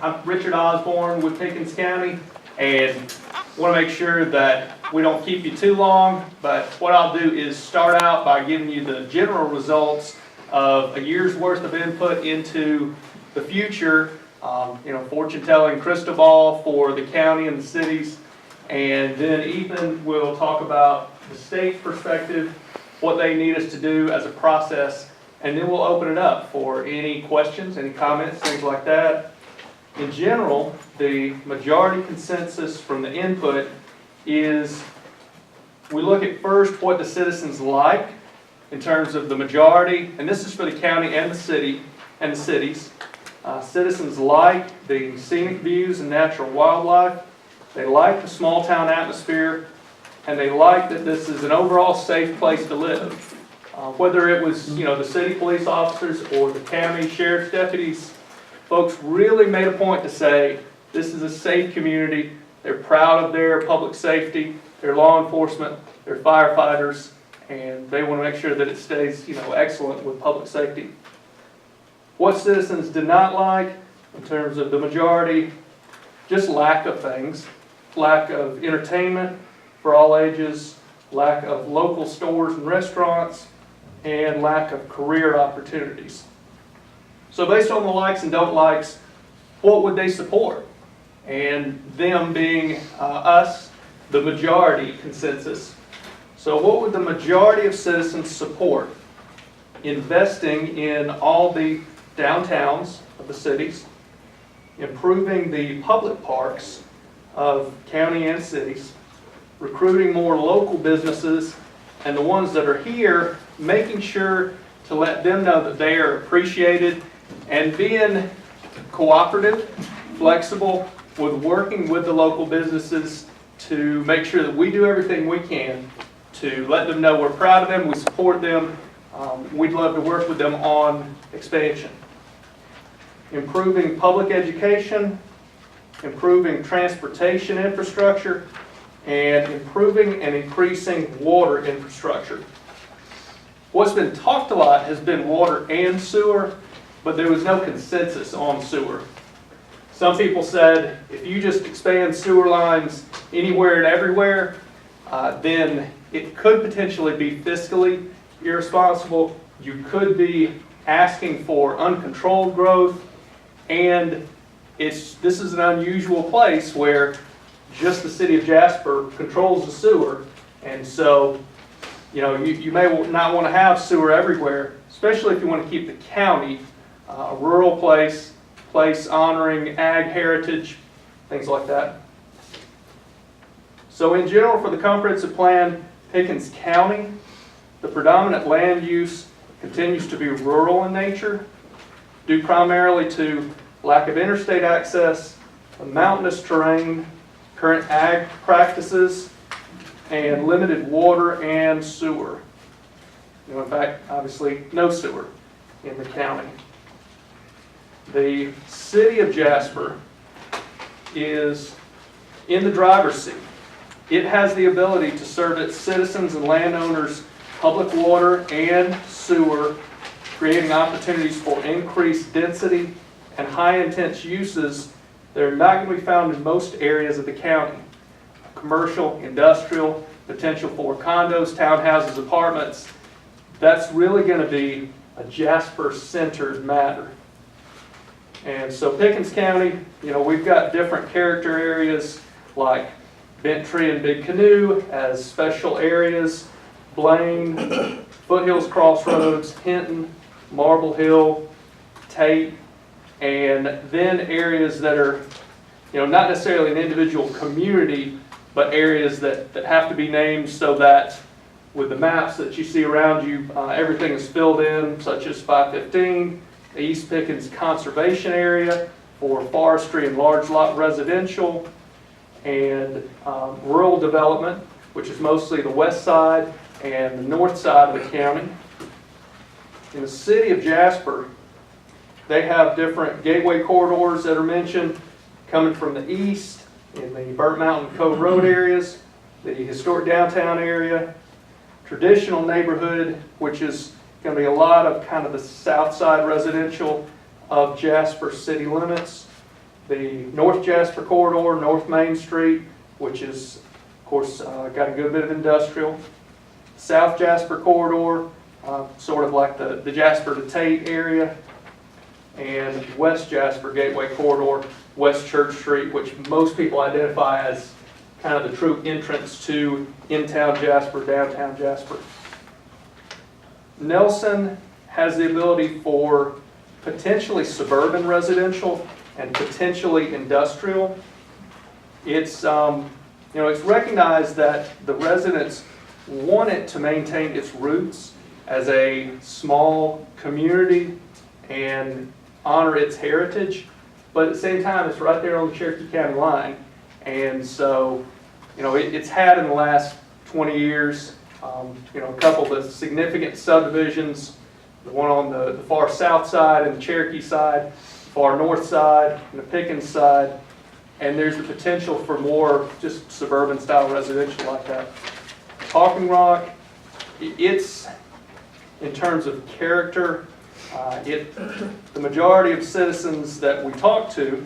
I'm Richard Osborne with Pickens County, and want to make sure that we don't keep you too long, but what I'll do is start out by giving you the general results of a year's worth of input into the future, fortune telling crystal ball for the county and the cities, and then Ethan will talk about the state's perspective, what they need us to do as a process, and then we'll open it up for any questions, any comments, things like that. In general, the majority consensus from the input is we look at first what the citizens like in terms of the majority, and this is for the county and the city and the cities. Citizens like the scenic views and natural wildlife. They like the small town atmosphere, and they like that this is an overall safe place to live. Whether it was the city police officers or the county sheriff's deputies, folks really made a point to say this is a safe community. They're proud of their public safety, their law enforcement, their firefighters, and they want to make sure that it stays excellent with public safety. What citizens did not like in terms of the majority, just lack of things, lack of entertainment for all ages, lack of local stores and restaurants, and lack of career opportunities. So based on the likes and don't likes, what would they support? And them being us, the majority consensus. So what would the majority of citizens support? Investing in all the downtowns of the cities, improving the public parks of county and cities, recruiting more local businesses, and the ones that are here, making sure to let them know that they are appreciated, and being cooperative, flexible, with working with the local businesses to make sure that we do everything we can to let them know we're proud of them, we support them, we'd love to work with them on expansion. Improving public education, improving transportation infrastructure, and improving and increasing water infrastructure. What's been talked a lot has been water and sewer, but there was no consensus on sewer. Some people said if you just expand sewer lines anywhere and everywhere, then it could potentially be fiscally irresponsible. You could be asking for uncontrolled growth, and this is an unusual place where just the city of Jasper controls the sewer, and so you may not want to have sewer everywhere, especially if you want to keep the county a rural place honoring ag heritage, things like that. So in general, for the comprehensive plan, Pickens County, the predominant land use continues to be rural in nature, due primarily to lack of interstate access, the mountainous terrain, current ag practices, and limited water and sewer. In fact, obviously, no sewer in the county. The city of Jasper is in the driver's seat. It has the ability to serve its citizens and landowners public water and sewer, creating opportunities for increased density and high-intense uses that are not going to be found in most areas of the county. Commercial, industrial, potential for condos, townhouses, apartments. That's really going to be a Jasper-centered matter. And so Pickens County, we've got different character areas like Bent Tree and Big Canoe as special areas, Blaine, Foothills Crossroads, Hinton, Marble Hill, Tate, and then areas that are not necessarily an individual community, but areas that have to be named so that with the maps that you see around you, everything is filled in, such as 515, the East Pickens Conservation Area for forestry and large lot residential, and rural development, which is mostly the west side and the north side of the county. In the city of Jasper, they have different gateway corridors that are mentioned coming from the east in the Burnt Mountain Cove Road areas, the historic downtown area, traditional neighborhood, which is going to be a lot of kind of the south side residential of Jasper city limits, the North Jasper corridor, North Main Street, which is, of course, got a good bit of industrial. South Jasper corridor, sort of like the Jasper to Tate area. And West Jasper Gateway corridor, West Church Street, which most people identify as kind of the true entrance to in-town Jasper, downtown Jasper. Nelson has the ability for potentially suburban residential and potentially industrial. It's it's recognized that the residents want it to maintain its roots as a small community and honor its heritage, but at the same time, it's right there on the Cherokee County line. And so, it's had in the last 20 years, a couple of significant subdivisions, the one on the far south side and the Cherokee side, far north side and the Pickens side, and there's the potential for more just suburban style residential like that. Talking Rock, it's, in terms of character, the majority of citizens that we talked to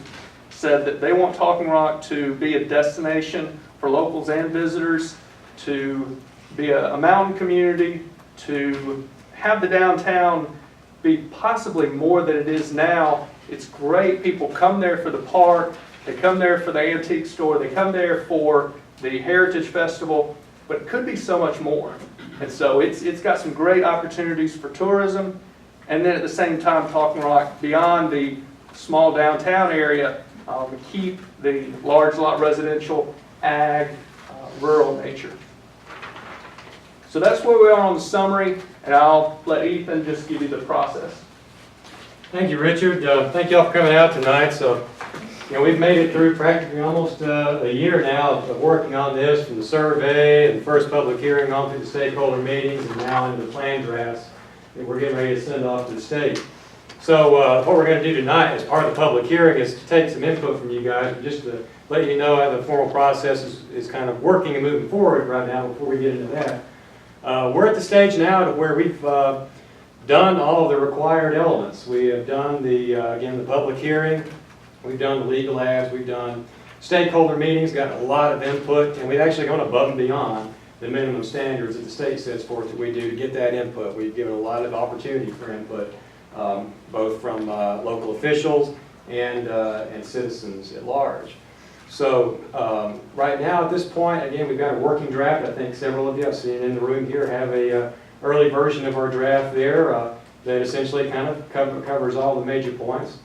said that they want Talking Rock to be a destination for locals and visitors, to be a mountain community, to have the downtown be possibly more than it is now. It's great. People come there for the park, they come there for the antique store, they come there for the Heritage Festival, but it could be so much more. And so it's got some great opportunities for tourism. And then at the same time, Talking Rock, beyond the small downtown area, we keep the large lot residential, ag, rural nature. So that's where we are on the summary, and I'll let Ethan just give you the process. Thank you, Richard. Thank you all for coming out tonight. So, we've made it through practically almost a year now of working on this, from the survey and the first public hearing on through the stakeholder meetings and now into the plan drafts that we're getting ready to send off to the state. So what we're going to do tonight as part of the public hearing is to take some input from you guys, just to let you know how the formal process is kind of working and moving forward right now before we get into that. We're at the stage now to where we've done all of the required elements. We have done again, the public hearing, we've done the legal ads, we've done stakeholder meetings, gotten a lot of input, and we've actually gone above and beyond the minimum standards that the state sets forth that we do to get that input. We've given a lot of opportunity for input, both from local officials and citizens at large. So right now at this point, again, we've got a working draft. I think several of you I've seen in the room here have a early version of our draft there that essentially kind of covers all the major points.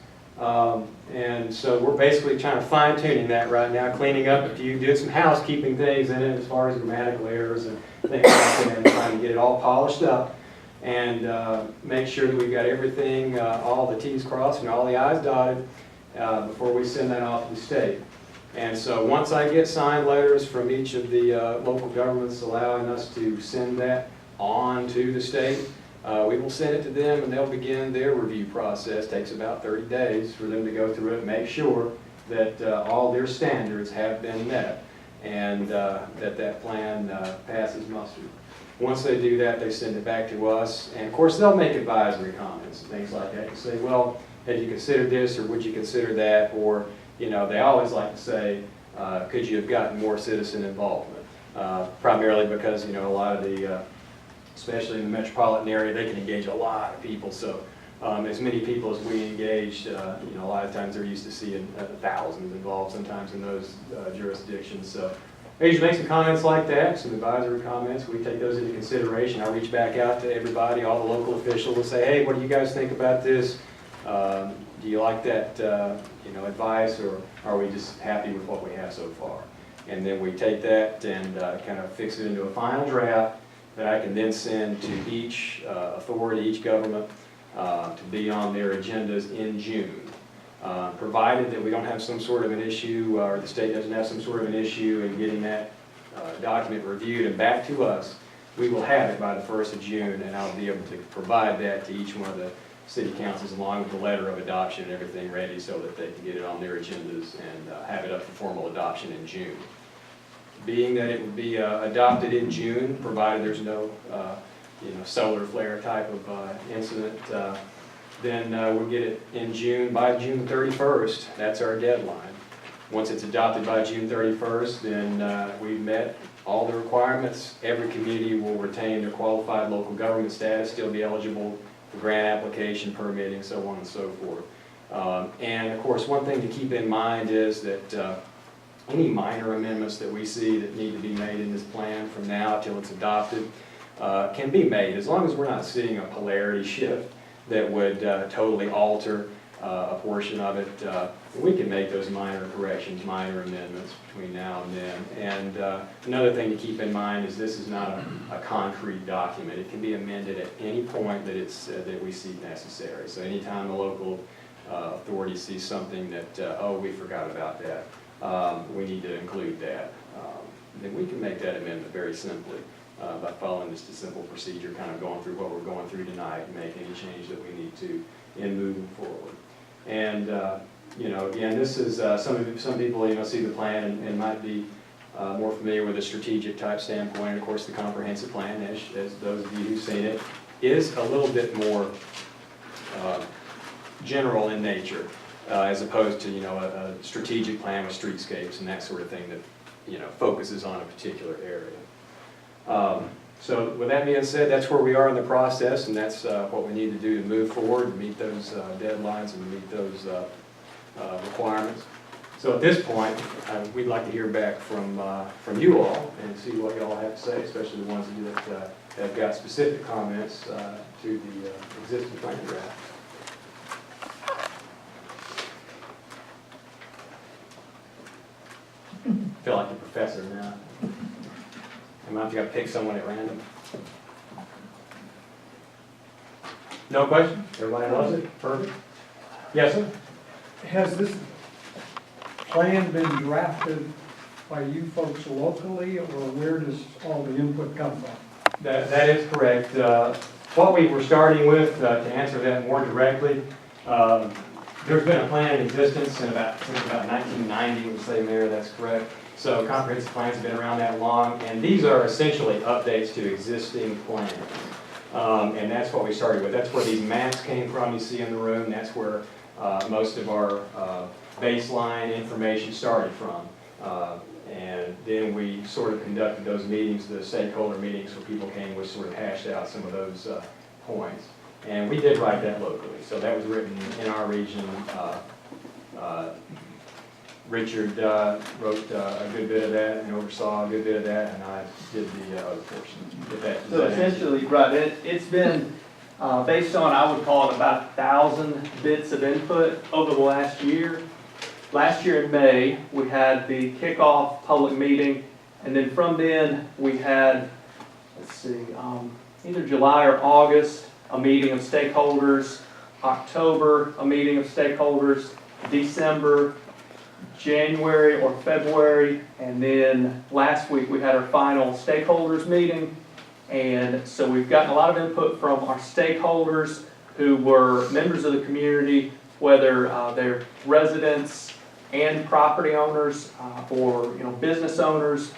And so we're basically trying to fine-tuning that right now, cleaning up a few, doing some housekeeping things in it as far as grammatical errors and things like that, and trying to get it all polished up and make sure that we've got everything, all the T's crossed and all the I's dotted before we send that off to the state. And so once I get signed letters from each of the local governments allowing us to send that on to the state, we will send it to them and they'll begin their review process. It takes about 30 days for them to go through it and make sure that all their standards have been met and that plan passes muster. Once they do that, they send it back to us, and of course they'll make advisory comments and things like that. You say, well, have you considered this, or would you consider that, or they always like to say, could you have gotten more citizen involvement? Primarily because a lot of the especially in the metropolitan area, they can engage a lot of people. So as many people as we engaged, a lot of times they're used to seeing thousands involved sometimes in those jurisdictions. So I usually make some comments like that, some advisory comments. We take those into consideration. I reach back out to everybody, all the local officials, and say, hey, what do you guys think about this? Do you like that advice, or are we just happy with what we have so far? And then we take that and kind of fix it into a final draft that I can then send to each authority, each government, to be on their agendas in June. Provided that we don't have some sort of an issue, or the state doesn't have some sort of an issue in getting that document reviewed and back to us, we will have it by the 1st of June, and I'll be able to provide that to each one of the city councils along with the letter of adoption and everything ready so that they can get it on their agendas and have it up for formal adoption in June. Being that it would be adopted in June, provided there's no solar flare type of incident, then we'll get it in June, by June 31st. That's our deadline. Once it's adopted by June 31st, then we've met all the requirements. Every community will retain their qualified local government status, still be eligible for grant application, permitting, so on and so forth. And of course, one thing to keep in mind is that any minor amendments that we see that need to be made in this plan from now till it's adopted can be made, as long as we're not seeing a polarity shift that would totally alter a portion of it. We can make those minor corrections, minor amendments between now and then. And another thing to keep in mind is this is not a concrete document. It can be amended at any point that that we see necessary. So anytime the local authority sees something that, oh, we forgot about that, we need to include that, then we can make that amendment very simply by following just a simple procedure, kind of going through what we're going through tonight and make any change that we need to in moving forward. And you know, again, this is some people, you know, see the plan and might be more familiar with a strategic type standpoint. And of course, the comprehensive plan, as those of you who've seen it, is a little bit more general in nature, as opposed to, you know, a strategic plan with streetscapes and that sort of thing that, you know, focuses on a particular area. So with that being said, that's where we are in the process, and that's what we need to do to move forward and meet those deadlines and meet those requirements. So at this point, we'd like to hear back from you all and see what you all have to say, especially the ones of you that have got specific comments to the existing plan draft. I feel like a professor now. I might have got to pick someone at random. No question? Everybody loves it? Perfect. Yes, sir? Has this plan been drafted by you folks locally, or where does all the input come from? That is correct. What we were starting with, to answer that more directly, there's been a plan in existence since about 1990, would say, Mayor, that's correct. So comprehensive plans have been around that long, and these are essentially updates to existing plans. And that's what we started with. That's where these maps came from you see in the room. That's where most of our baseline information started from. And then we sort of conducted those meetings, the stakeholder meetings, where people came, which sort of hashed out some of those points. And we did write that locally. So that was written in our region. Richard wrote a good bit of that and oversaw a good bit of that, and I did the other portion. So essentially, right, it's been based on, I would call it about 1,000 bits of input over the last year. Last year in May, we had the kickoff public meeting, and then from then we had, let's see, either July or August, a meeting of stakeholders, October, a meeting of stakeholders, December, January or February, and then last week we had our final stakeholders meeting. And so we've gotten a lot of input from our stakeholders who were members of the community, whether they're residents and property owners, or business owners,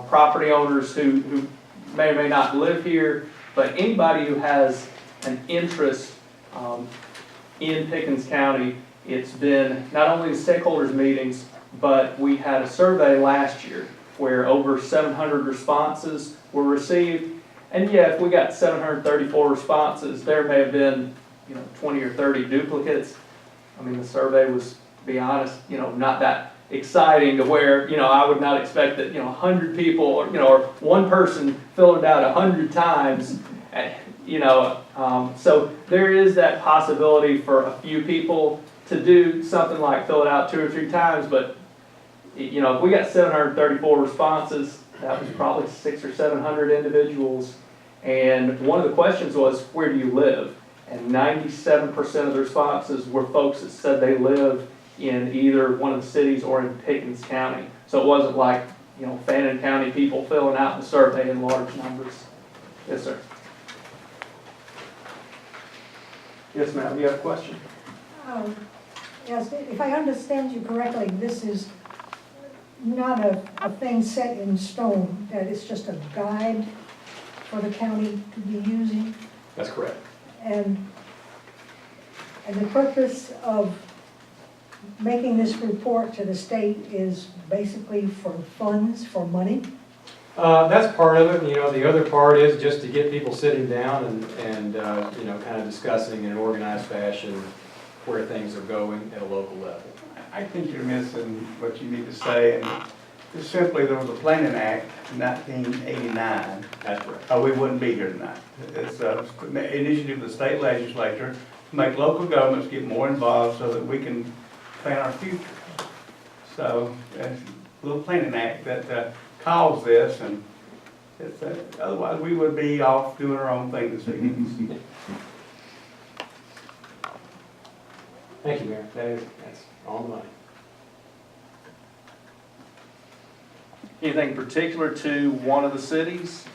property owners who may or may not live here, but anybody who has an interest in Pickens County. It's been not only the stakeholders meetings, but we had a survey last year where over 700 responses were received. And yeah, if we got 734 responses, there may have been 20 or 30 duplicates. I mean, the survey was, to be honest, not that exciting to where, I would not expect that, 100 people or one person filled it out 100 times. So there is that possibility for a few people to do something like fill it out 2 or 3 times, but if we got 734 responses, that was probably 600 or 700 individuals. And one of the questions was, where do you live? And 97% of the responses were folks that said they live in either one of the cities or in Pickens County. So it wasn't like, Fannin County people filling out the survey in large numbers. Yes, sir. Yes, ma'am, you have a question? Yes, if I understand you correctly, this is not a thing set in stone, that it's just a guide for the county to be using. That's correct. And And the purpose of making this report to the state is basically for funds, for money? That's part of it. The other part is just to get people sitting down and kind of discussing in an organized fashion where things are going at a local level. I think you're missing what you need to say, and just simply, there was a Planning Act in 1989. That's correct. We wouldn't be here tonight. It's an initiative of the state legislature to make local governments get more involved so that we can plan our future. So, it's a little Planning Act that caused this, and it's, otherwise we would be off doing our own thing this evening. Thank you, Mayor. That's on the money. Anything particular to one of the cities?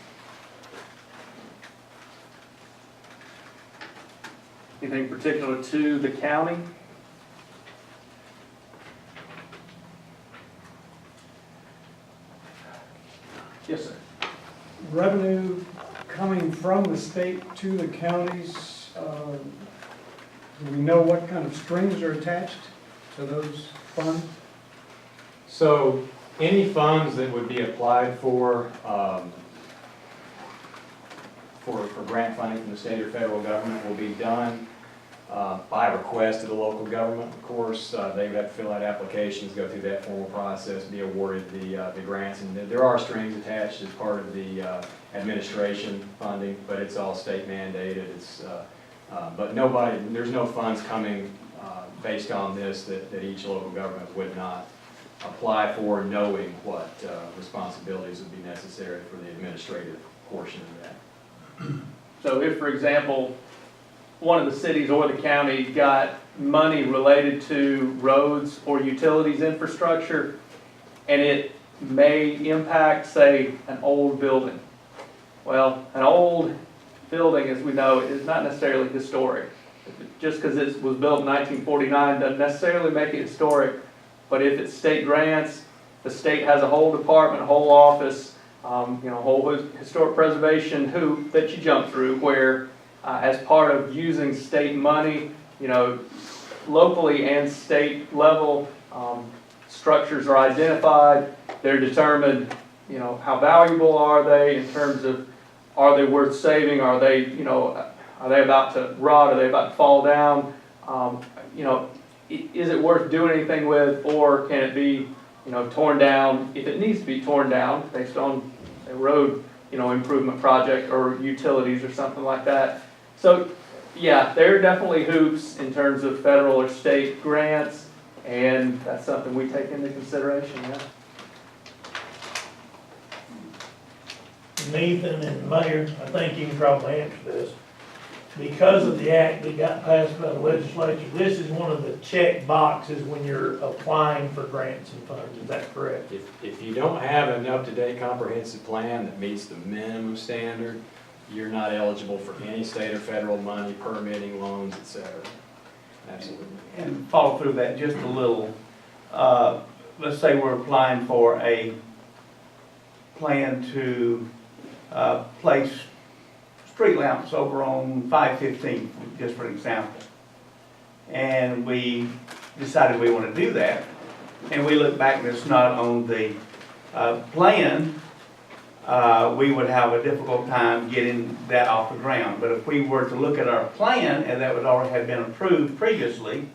Anything particular to the county? Yes, sir. Revenue coming from the state to the counties, do we know what kind of strings are attached to those funds? So any funds that would be applied for grant funding from the state or federal government will be done by request of the local government. Of course, they would have to fill out applications, go through that formal process, be awarded the grants. And there are strings attached as part of the administration funding, but it's all state mandated. But there's no funds coming based on this that each local government would not apply for, knowing what responsibilities would be necessary for the administrative portion of that. So if, for example, one of the cities or the county got money related to roads or utilities infrastructure, and it may impact, say, an old building. Well, an old building, as we know, is not necessarily historic. Just because it was built in 1949 doesn't necessarily make it historic. But if it's state grants, the state has a whole department, a whole office, whole historic preservation hoop that you jump through, where as part of using state money, locally and state level, structures are identified. They're determined, how valuable are they in terms of, are they worth saving? Are they about to rot? Are they about to fall down? Is it worth doing anything with, or can it be, torn down if it needs to be torn down based on a road, improvement project or utilities or something like that? So, yeah, there are definitely hoops in terms of federal or state grants, and that's something we take into consideration, yeah. Nathan and Mayor, I think you can probably answer this. Because of the act that got passed by the legislature, this is one of the check boxes when you're applying for grants and funds, is that correct? If you don't have an up-to-date comprehensive plan that meets the minimum standard, you're not eligible for any state or federal money, permitting, loans, etc. Absolutely. And follow through that just a little. Let's say we're applying for a plan to place street lamps over on 515, just for example. And we decided we want to do that. And we look back and it's not on the plan, we would have a difficult time getting that off the ground. But if we were to look at our plan, and that would already have been approved previously,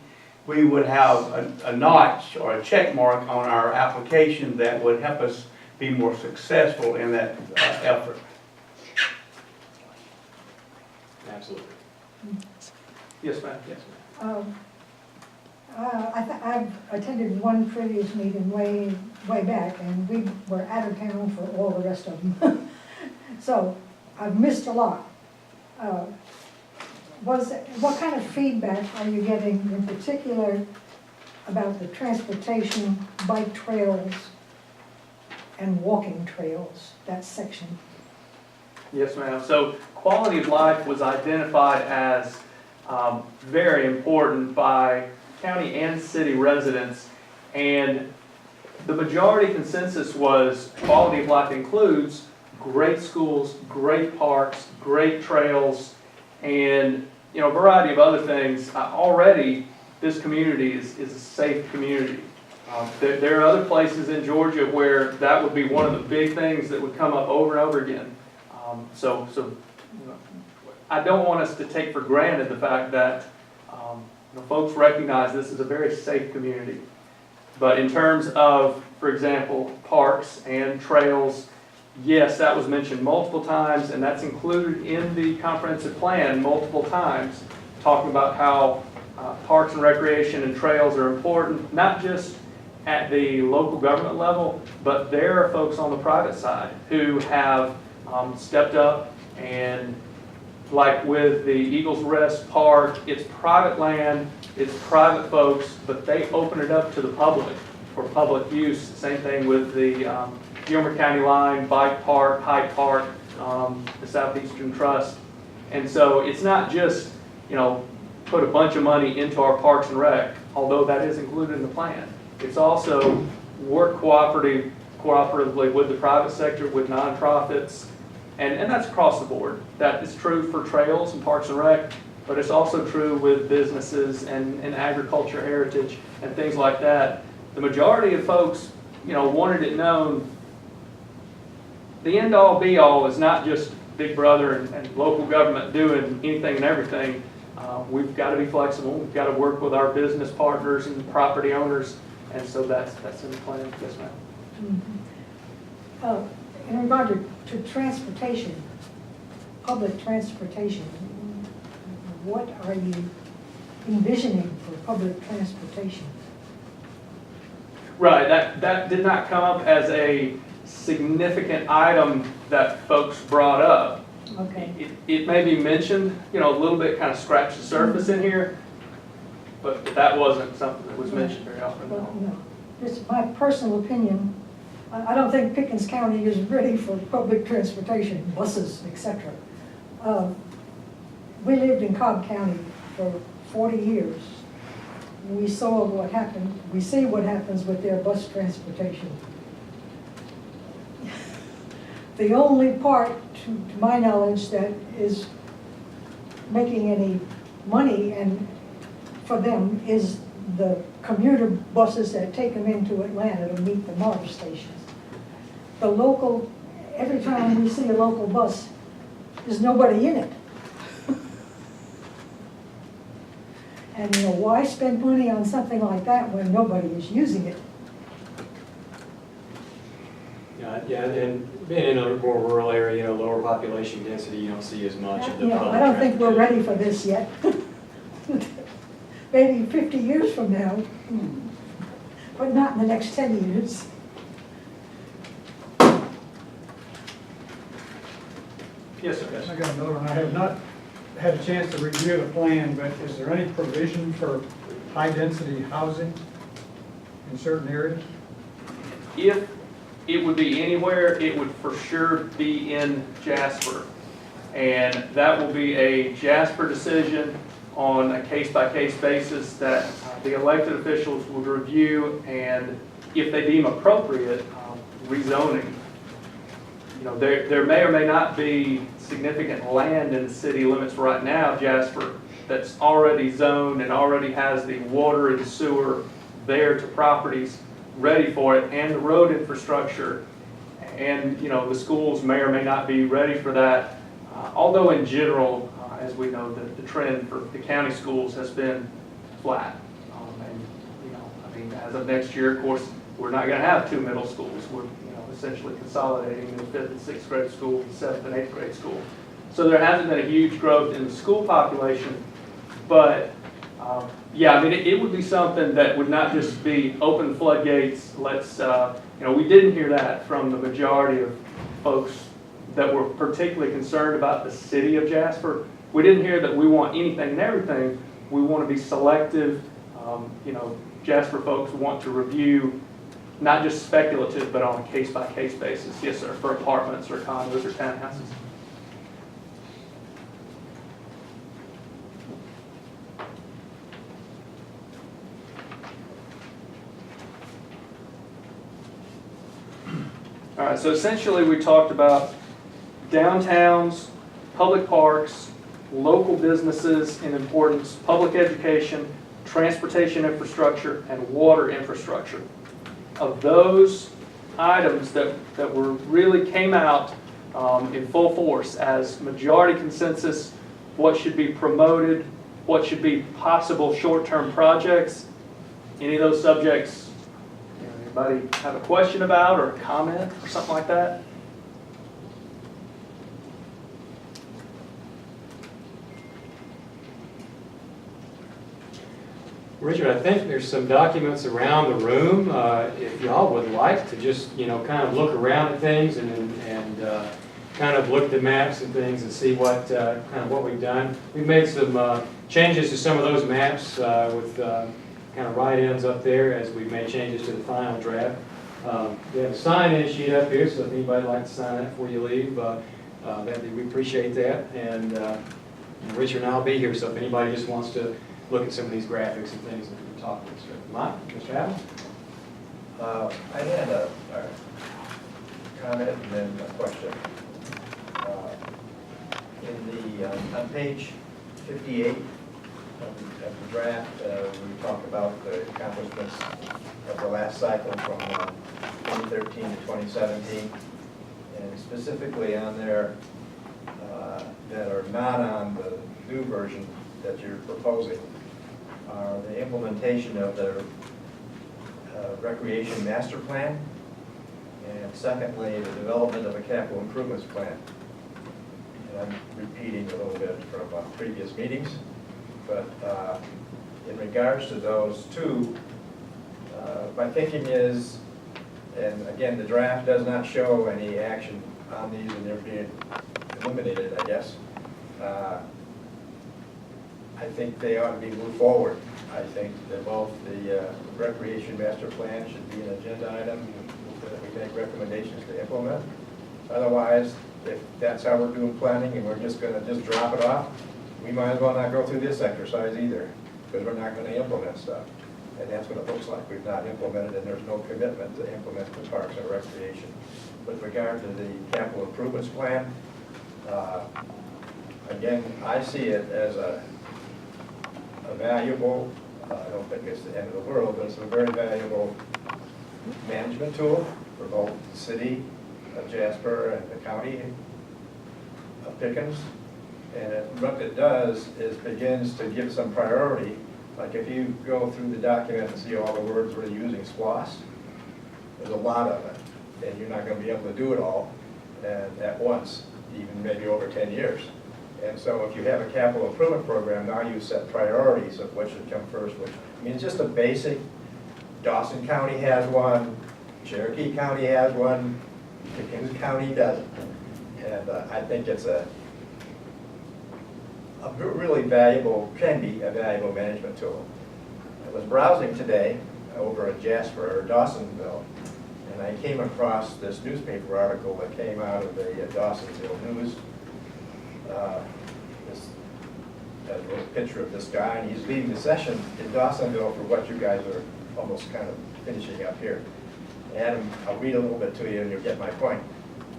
we would have a notch or a check mark on our application that would help us be more successful in that effort. Absolutely. Yes, ma'am. Yes, ma'am. I've attended one previous meeting way back, and we were out of town for all the rest of them. So I've missed a lot. What kind of feedback are you getting in particular about the transportation, bike trails, and walking trails, that section? Yes, ma'am. So quality of life was identified as very important by county and city residents, and the majority consensus was quality of life includes great schools, great parks, great trails, and a variety of other things. Already, this community is a safe community. There are other places in Georgia where that would be one of the big things that would come up over and over again. So I don't want us to take for granted the fact that folks recognize this is a very safe community. But in terms of, for example, parks and trails, yes, that was mentioned multiple times, and that's included in the comprehensive plan multiple times, talking about how parks and recreation and trails are important, not just at the local government level, but there are folks on the private side who have stepped up, and like with the Eagles Rest Park, it's private land, it's private folks, but they open it up to the public for public use. Same thing with the Gilmer County Line, Bike Park, Hyde Park, the Southeastern Trust. And so it's not just, put a bunch of money into our parks and rec, although that is included in the plan. It's also work cooperatively with the private sector, with nonprofits, and that's across the board. That is true for trails and parks and rec, but it's also true with businesses and agriculture heritage and things like that. The majority of folks, wanted it known. The end all be all is not just Big Brother and local government doing anything and everything. We've got to be flexible. We've got to work with our business partners and property owners, and so that's in the plan. Yes, ma'am. Mm-hmm. In regard to transportation, public transportation, what are you envisioning for public transportation? Right, that did not come up as a significant item that folks brought up. Okay. It may be mentioned, a little bit, kind of scratched the surface in here, but that wasn't something that was mentioned very often. Well, no. Just my personal opinion, I don't think Pickens County is ready for public transportation, buses, etc. We lived in Cobb County for 40 years. We saw what happened. We see what happens with their bus transportation. The only part, to my knowledge, that is making any money and for them is the commuter buses that take them into Atlanta to meet the MARTA stations. The local, every time we see a local bus, there's nobody in it. And why spend money on something like that when nobody is using it? Yeah, and being in a more rural area, lower population density, you don't see as much of the public I don't think we're transportation. ready for this yet. Maybe 50 years from now, but not in the next 10 years. Yes, sir. I got another one. I have not had a chance to review the plan, but is there any provision for high-density housing in certain areas? If it would be anywhere, it would for sure be in Jasper. And that will be a Jasper decision on a case-by-case basis that the elected officials would review, and if they deem appropriate, rezoning. There may or may not be significant land in the city limits right now, Jasper, that's already zoned and already has the water and sewer there to properties ready for it, and the road infrastructure. And, the schools may or may not be ready for that. Although in general, as we know, the trend for the county schools has been flat. As of next year, of course, we're not going to have two middle schools. We're, essentially consolidating the 5th and 6th grade school, the 7th and 8th grade school. So there hasn't been a huge growth in the school population, but it would be something that would not just be open floodgates. Let's, we didn't hear that from the majority of folks that were particularly concerned about the city of Jasper. We didn't hear that we want anything and everything. We want to be selective. Jasper folks want to review, not just speculative, but on a case-by-case basis. Yes, sir, for apartments or condos or townhouses. All right, so essentially we talked about downtowns, public parks, local businesses in importance, public education, transportation infrastructure, and water infrastructure. Of those items that were really came out in full force as majority consensus, what should be promoted, what should be possible short-term projects, any of those subjects, anybody have a question about or a comment or something like that? Richard, I think there's some documents around the room. If y'all would like to just, kind of look around at things and kind of look at the maps and things and see what, kind of what we've done. We've made some changes to some of those maps with kind of write-ins up there as we've made changes to the final draft. We have a sign-in sheet up here, so if anybody'd like to sign that before you leave, we appreciate that. And Richard and I'll be here, so if anybody just wants to look at some of these graphics and things that we're talking about. Mike, Mr. Allen? I had a comment and then a question. On page 58 of the draft, we talk about the accomplishments of the last cycle from 2013 to 2017, and specifically on there that are not on the new version that you're proposing are the implementation of the recreation master plan, and secondly, the development of a capital improvements plan. And I'm repeating a little bit from previous meetings, but in regards to those two, my thinking is, and again, the draft does not show any action on these, and they're being eliminated, I guess. I think they ought to be moved forward. I think that both the recreation master plan should be an agenda item that we make recommendations to implement. Otherwise, if that's how we're doing planning and we're just going to just drop it off, we might as well not go through this exercise either, because we're not going to implement stuff. And that's what it looks like. We've not implemented, and there's no commitment to implement the parks and recreation. With regard to the capital improvements plan, again, I see it as a valuable, I don't think it's the end of the world, but it's a very valuable management tool for both the city of Jasper and the county of Pickens. And what it does is begins to give some priority. Like if you go through the document and see all the words we're using, SPLOST, there's a lot of it. And you're not going to be able to do it all at once, even maybe over 10 years. And so if you have a capital improvement program, now you set priorities of what should come first, which, I mean, it's just a basic, Dawson County has one, Cherokee County has one, Pickens County doesn't. And I think it's a really valuable, can be a valuable management tool. I was browsing today over at Jasper or Dawsonville, and I came across this newspaper article that came out of the Dawsonville News. There's a picture of this guy, and he's leading the session in Dawsonville for what you guys are almost kind of finishing up here. Adam, I'll read a little bit to you and you'll get my point.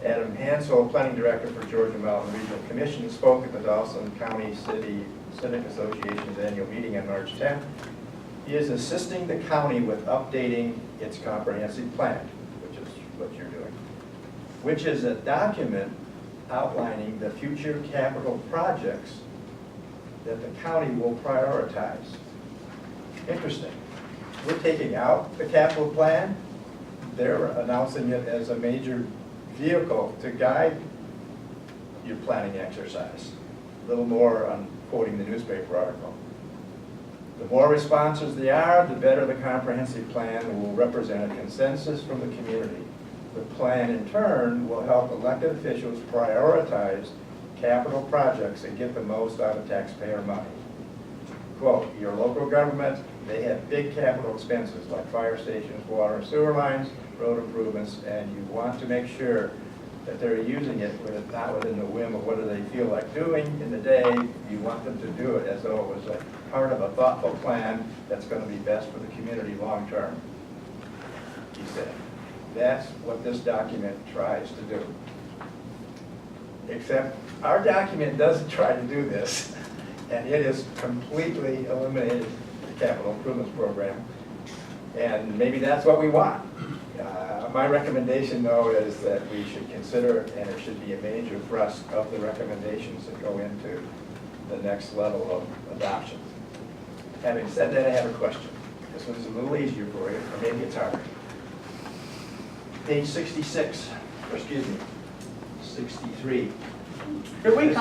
Adam Hansel, Planning Director for Georgia Mountain Regional Commission, spoke at the Dawson County City Civic Association's annual meeting on March 10th. He is assisting the county with updating its comprehensive plan, which is what you're doing, which is a document outlining the future capital projects that the county will prioritize. Interesting. We're taking out the capital plan. They're announcing it as a major vehicle to guide your planning exercise. A little more on quoting the newspaper article. The more responses there are, the better the comprehensive plan will represent a consensus from the community. The plan, in turn, will help elected officials prioritize capital projects and get the most out of taxpayer money. Quote, your local government, they have big capital expenses like fire stations, water and sewer lines, road improvements, and you want to make sure that they're using it not within the whim of what do they feel like doing in the day. You want them to do it as though it was a part of a thoughtful plan that's going to be best for the community long term, he said. That's what this document tries to do. except our document doesn't try to do this. And it has completely eliminated the capital improvements program. And maybe that's what we want. My recommendation, though, is that we should consider, and it should be a major thrust of the recommendations that go into the next level of adoption. Having said that, I have a question. This one's a little easier for you, or maybe it's harder. Page 66, or excuse me, 63. Could we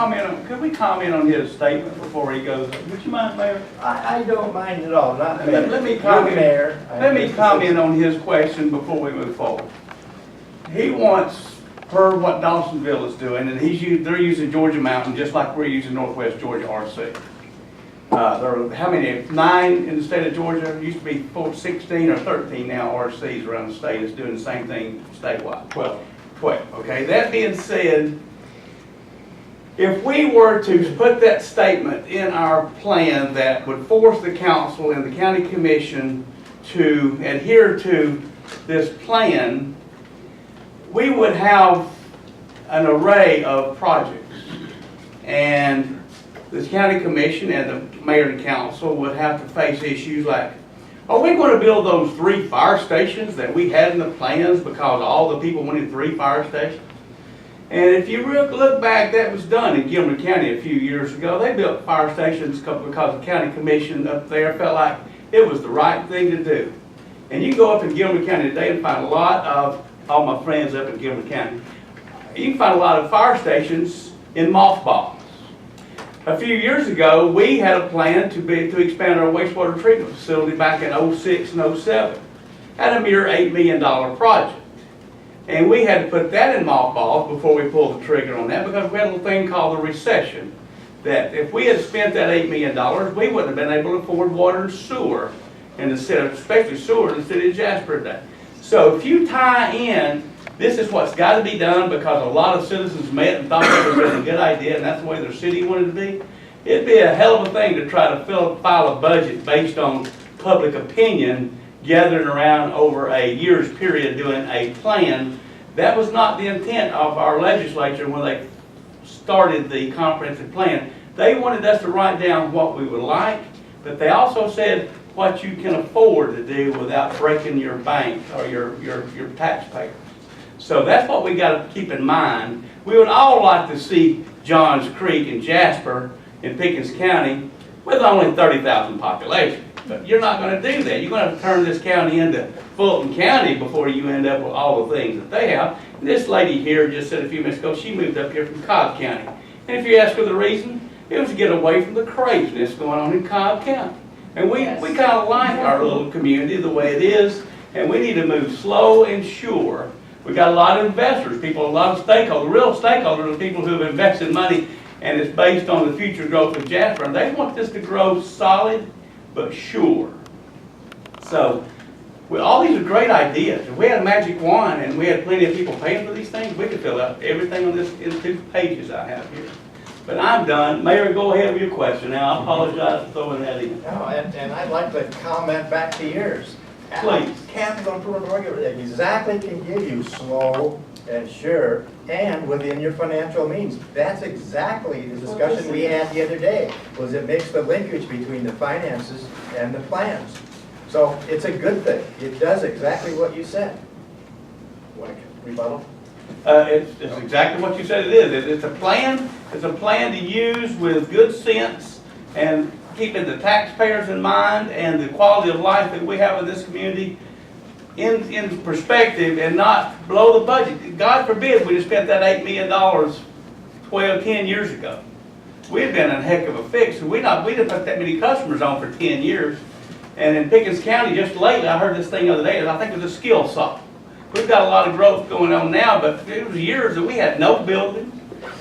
comment on his statement before he goes? Would you mind, Mayor? I don't mind at all, not the Let mayor. me You're the comment. mayor. Let me comment on his question before we move forward. He wants, per what Dawsonville is doing, and they're using Georgia Mountain just like we're using Northwest Georgia RC. There are, how many, 9 in the state of Georgia? It used to be 16 or 13 now RCs around the state is doing the same thing statewide. 12. 12, okay. That being said, if we were to put that statement in our plan that would force the council and the county commission to adhere to this plan, we would have an array of projects. And this county commission and the mayor and council would have to face issues like, are we going to build those 3 fire stations that we had in the plans because all the people wanted 3 fire stations? And if you look back, that was done in Gilmer County a few years ago. They built fire stations because the county commission up there felt like it was the right thing to do. And you go up in Gilmer County today and find a lot of, all my friends up in Gilmer County, you can find a lot of fire stations in mothballs. A few years ago, we had a plan to expand our wastewater treatment facility back in 06 and 07 at a mere $8 million project. And we had to put that in mothballs before we pulled the trigger on that because we had a little thing called the recession. That if we had spent that $8 million, we wouldn't have been able to afford water and sewer in the city, especially sewer in the city of Jasper today. So if you tie in, this is what's got to be done because a lot of citizens met and thought that was a good idea and that's the way their city wanted to be. It'd be a hell of a thing to try to file a budget based on public opinion gathering around over a year's period doing a plan. That was not the intent of our legislature when they started the comprehensive plan. They wanted us to write down what we would like, but they also said what you can afford to do without breaking your bank or your taxpayers. So that's what we got to keep in mind. We would all like to see Johns Creek and Jasper in Pickens County with only 30,000 population. But you're not going to do that. You're going to turn this county into Fulton County before you end up with all the things that they have. And this lady here just said a few minutes ago, she moved up here from Cobb County. And if you ask her the reason, it was to get away from the craziness going on in Cobb County. And we kind of like our little community the way it is, and we need to move slow and sure. We got a lot of investors, a lot of stakeholders. Real stakeholders are people who have invested money, and it's based on the future growth of Jasper. And they want this to grow solid but sure. So, all these are great ideas. If we had a magic wand and we had plenty of people paying for these things, we could fill out everything on this in 2 pages I have here. But I'm done. Mayor, go ahead with your question. Now, I apologize for throwing that in. No, and I'd like to comment back to yours. Please. Capital improvement program exactly can give you slow and sure and within your financial means. That's exactly the discussion we had the other day, was it makes the linkage between the finances and the plans. So it's a good thing. It does exactly what you said. Want to rebuttal? It's exactly what you said it is. It's a plan. It's a plan to use with good sense and keeping the taxpayers in mind and the quality of life that we have in this community in perspective and not blow the budget. God forbid we just spent that $8 million 10 years ago. We'd been in a heck of a fix. We didn't put that many customers on for 10 years. And in Pickens County, just lately, I heard this thing the other day, I think it was a skill saw. We've got a lot of growth going on now, but it was years that we had no buildings,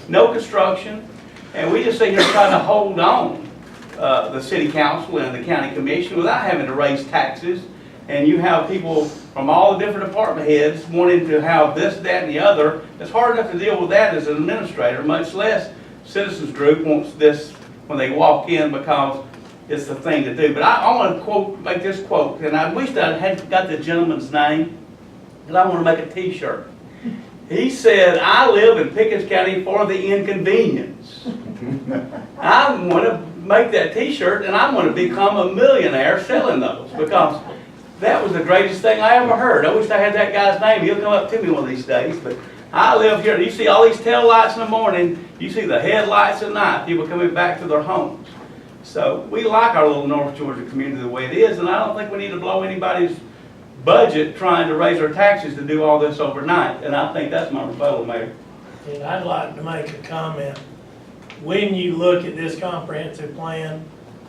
no construction, and we just sit here trying to hold on the city council and the county commission without having to raise taxes. And you have people from all the different department heads wanting to have this, that, and the other. It's hard enough to deal with that as an administrator, much less citizens group wants this when they walk in because it's the thing to do. But I want to make this quote, and I wish I had got the gentleman's name, because I want to make a t-shirt. He said, I live in Pickens County for the inconvenience. I want to make that t-shirt and I want to become a millionaire selling those because that was the greatest thing I ever heard. I wish I had that guy's name. He'll come up to me one of these days. But I live here. You see all these tail lights in the morning. You see the headlights at night. People coming back to their homes. So we like our little North Georgia community the way it is. And I don't think we need to blow anybody's budget trying to raise our taxes to do all this overnight. And I think that's my rebuttal, Mayor. And I'd like to make a comment. When you look at this comprehensive plan,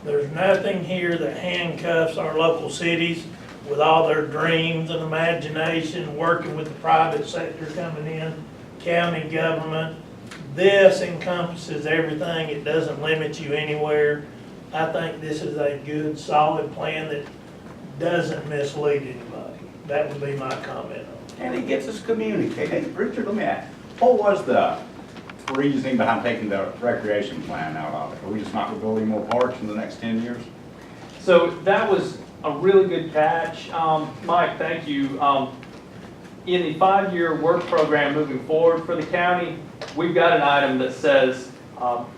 there's nothing here that handcuffs our local cities with all their dreams and imagination, working with the private sector coming in, county government. This encompasses everything. It doesn't limit you anywhere. I think this is a good, solid plan that doesn't mislead anybody. That would be my comment on it. And it gets us communicating. Hey, Richard, let me ask, what was the reasoning behind taking the recreation plan out of it? Are we just not building more parks in the next 10 years? So that was a really good catch. Mike, thank you. In the 5-year work program moving forward for the county, we've got an item that says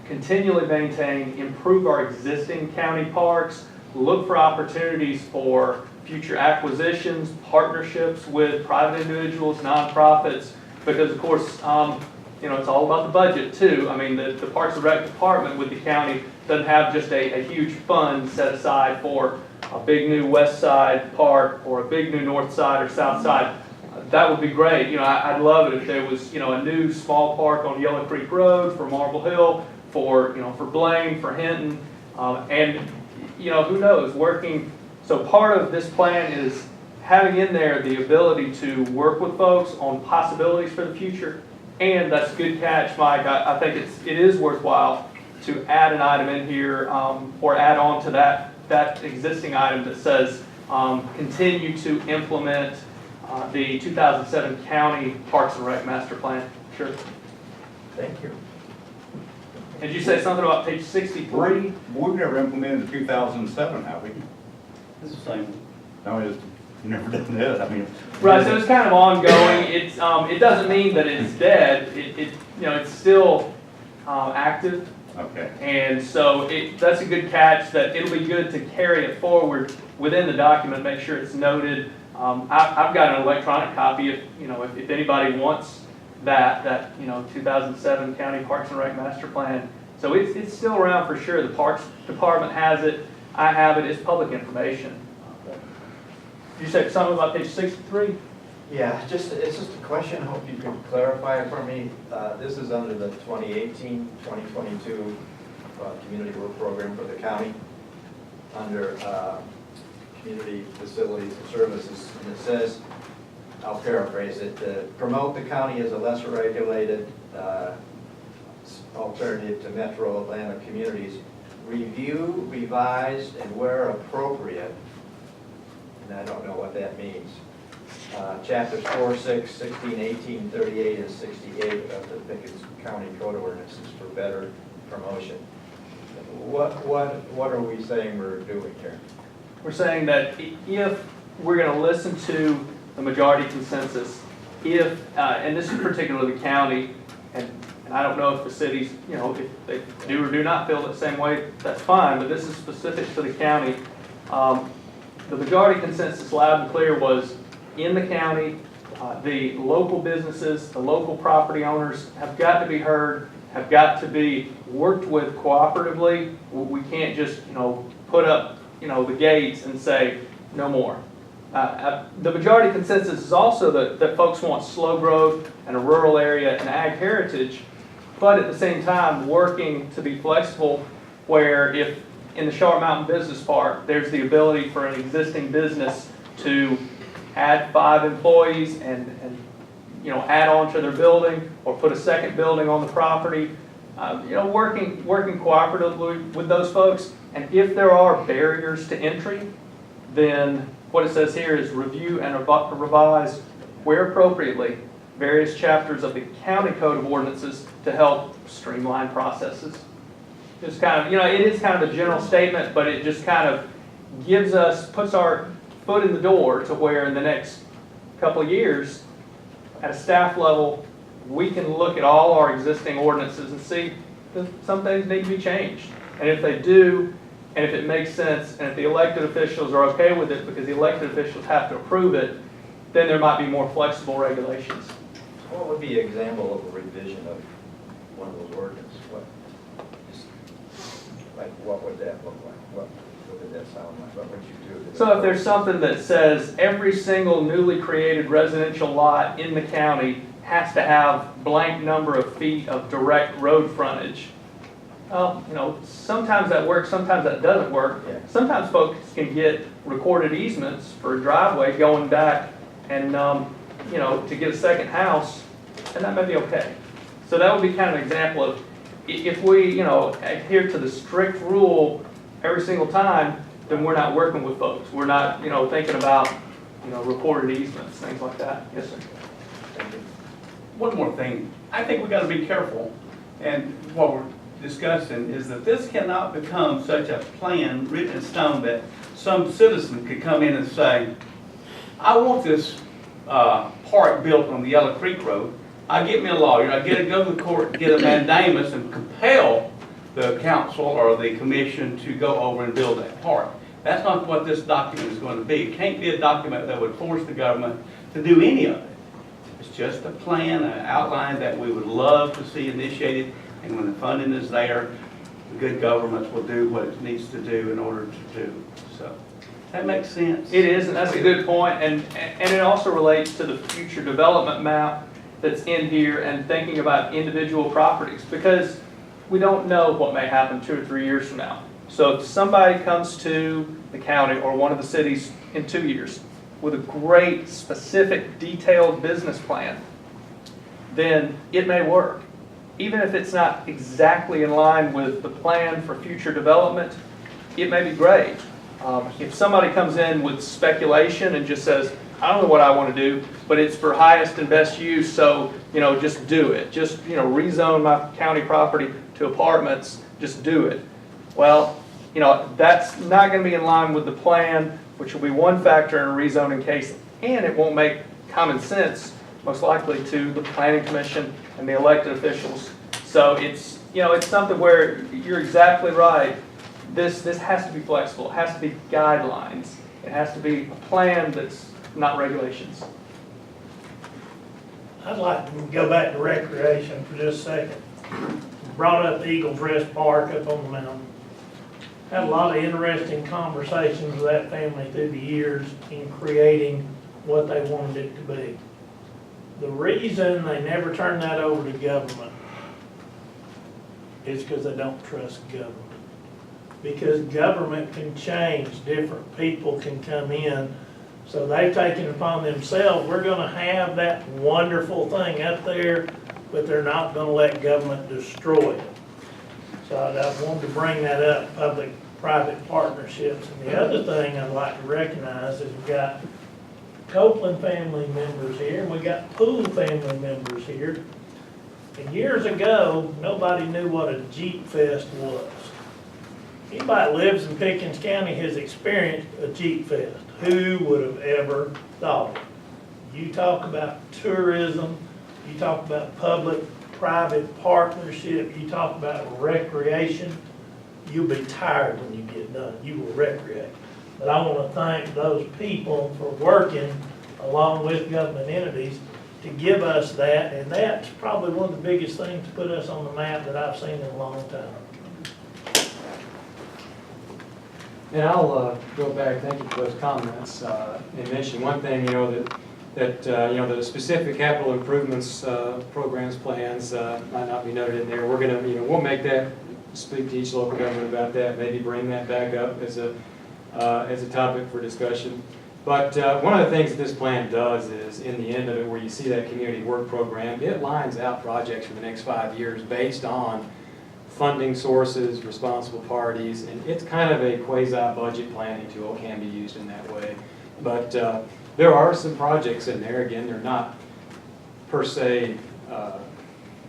continually maintain, improve our existing county parks, look for opportunities for future acquisitions, partnerships with private individuals, nonprofits, because of course, you know, it's all about the budget too. I mean, the Parks and Rec department with the county doesn't have just a huge fund set aside for a big new west side park or a big new north side or south side. That would be great. You know, I'd love it if there was, you know, a new small park on Yellow Creek Road for Marble Hill, for, you know, for Blaine, for Hinton, and, you know, who knows, working. So part of this plan is having in there the ability to work with folks on possibilities for the future. And that's a good catch, Mike. I think it is worthwhile to add an item in here or add on to that existing item that says continue to implement the 2007 County Parks and Rec Master Plan. Sure. Thank you. And did you say something about page 63? We've never implemented the 2007, have we? It's the same. No, we just never done this. I mean, Right, so it's kind of ongoing. It's it doesn't mean that it's dead. It you know, it's still active. okay. And so that's a good catch, that it'll be good to carry it forward within the document, make sure it's noted. I've got an electronic copy if, you know, if anybody wants that, you know, 2007 County Parks and Rec Master Plan. So it's still around for sure. The Parks Department has it. I have it. It's public information. You said something about page 63? Yeah, it's just a question, I hope you can clarify it for me. This is under the 2018-2022 Community Work Program for the county, under Community Facilities and Services, and it says, I'll paraphrase it, promote the county as a lesser regulated alternative to metro Atlanta communities, review, revise, and where appropriate, and I don't know what that means, chapters 4, 6, 16, 18, 38, and 68 of the Pickens County Code Ordinances for better promotion. What are we saying we're doing here? We're saying that if we're going to listen to the majority consensus, if, and this is particularly the county, and I don't know if the cities, you know, if they do or do not feel the same way, that's fine, but this is specific to the county. The majority consensus, loud and clear, was in the county, the local businesses, the local property owners have got to be heard, have got to be worked with cooperatively. We can't just, you know, put up, you know, the gates and say no more. The majority consensus is also that folks want slow growth and a rural area and ag heritage, but at the same time working to be flexible, where if in the Sharp Mountain Business Park there's the ability for an existing business to add 5 employees and you know, add on to their building or put a second building on the property, you know, working cooperatively with those folks. And if there are barriers to entry, then what it says here is review and revise, where appropriately, various chapters of the county code of ordinances to help streamline processes. Just kind of, you know, it is kind of a general statement, but it just kind of gives us, puts our foot in the door to where in the next couple of years, at a staff level, we can look at all our existing ordinances and see if some things need to be changed. And if they do, and if it makes sense, and if the elected officials are okay with it, because the elected officials have to approve it, then there might be more flexible regulations. What would be an example of a revision of one of those ordinances? What would that look like? What would that sound like? What would you do? So if there's something that says every single newly created residential lot in the county has to have blank number of feet of direct road frontage, well, you know, sometimes that works, sometimes that doesn't work. Yeah. Sometimes folks can get recorded easements for a driveway going back and, you know, to get a second house, and that may be okay. So that would be kind of an example of, if we, you know, adhere to the strict rule every single time, then we're not working with folks. We're not, you know, thinking about, you know, recorded easements, things like that. Yes, sir. One more thing, I think we gotta be careful, and what we're discussing is that this cannot become such a plan written in stone that some citizen could come in and say, I want this park built on the Yellow Creek Road. I get me a lawyer, I get to go to the court, get a mandamus and compel the council or the commission to go over and build that park. That's not what this document is going to be. It can't be a document that would force the government to do any of it. It's just a plan, an outline that we would love to see initiated, and when the funding is there, the good governments will do what it needs to do in order to do. So, that makes sense? It is, and that's a good point, and it also relates to the future development map that's in here and thinking about individual properties, because we don't know what may happen 2 or 3 years from now. So if somebody comes to the county or one of the cities in 2 years with a great, specific, detailed business plan, then it may work. Even if it's not exactly in line with the plan for future development, it may be great. If somebody comes in with speculation and just says, I don't know what I want to do, but it's for highest and best use, so, you know, just do it. Just, you know, rezone my county property to apartments, just do it. Well, you know, that's not going to be in line with the plan, which will be one factor in a rezoning case, and it won't make common sense, most likely, to the planning commission and the elected officials. So it's, you know, it's something where you're exactly right. This has to be flexible. It has to be guidelines. It has to be a plan that's not regulations. I'd like to go back to recreation for just a second. Brought up Eagles Rest Park up on the mountain. Had a lot of interesting conversations with that family through the years in creating what they wanted it to be. The reason they never turned that over to government is because they don't trust government. Because government can change, different people can come in. So they've taken upon themselves, we're gonna have that wonderful thing up there, but they're not gonna let government destroy it. So I wanted to bring that up, public-private partnerships. And the other thing I'd like to recognize is we've got Copeland family members here, and we got Poole family members here. And years ago, nobody knew what a Jeep Fest was. Anybody that lives in Pickens County has experienced a Jeep Fest. Who would have ever thought it? You talk about tourism, you talk about public-private partnership, you talk about recreation, you'll be tired when you get done. You will recreate. But I want to thank those people for working along with government entities to give us that, and that's probably one of the biggest things to put us on the map that I've seen in a long time. And I'll go back, thank you for those comments, and mention one thing, you know, that you know, the specific capital improvements programs, plans might not be noted in there. We're gonna, you know, we'll make that, speak to each local government about that, maybe bring that back up as a topic for discussion. But one of the things that this plan does is, in the end of it, where you see that community work program, it lines out projects for the next 5 years based on funding sources, responsible parties, and it's kind of a quasi-budget planning tool, can be used in that way. But there are some projects in there, again, they're not per se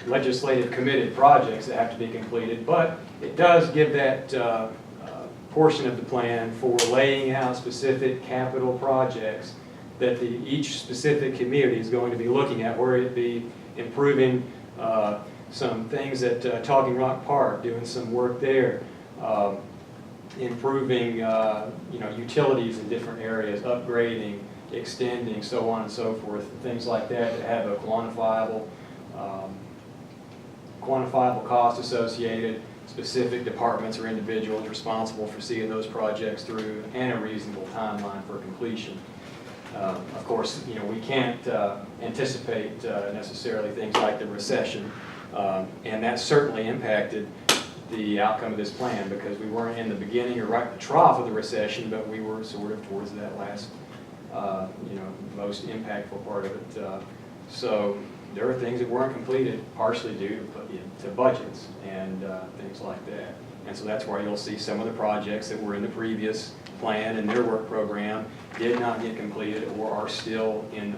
legislative committed projects that have to be completed, but it does give that portion of the plan for laying out specific capital projects that each specific community is going to be looking at, where it be improving some things at Talking Rock Park, doing some work there, improving utilities in different areas, upgrading, extending, so on and so forth, things like that have a quantifiable cost associated, specific departments or individuals responsible for seeing those projects through, and a reasonable timeline for completion. Of course, we can't anticipate necessarily things like the recession, and that certainly impacted the outcome of this plan, because we weren't in the beginning or right at the trough of the recession, but we were sort of towards that last, most impactful part of it. So there are things that weren't completed, partially due to budgets and things like that. And so that's why you'll see some of the projects that were in the previous plan and their work program did not get completed or are still in the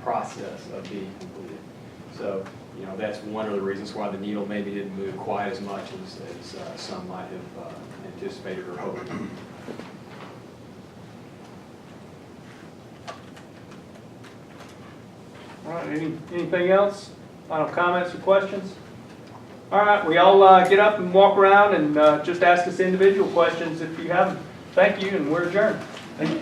process of being completed. So, that's one of the reasons why the needle maybe didn't move quite as much as some might have anticipated or hoped. All right, anything else? Final comments or questions? All right, we all get up and walk around and just ask us individual questions if you have them. Thank you, and we're adjourned. Thank you.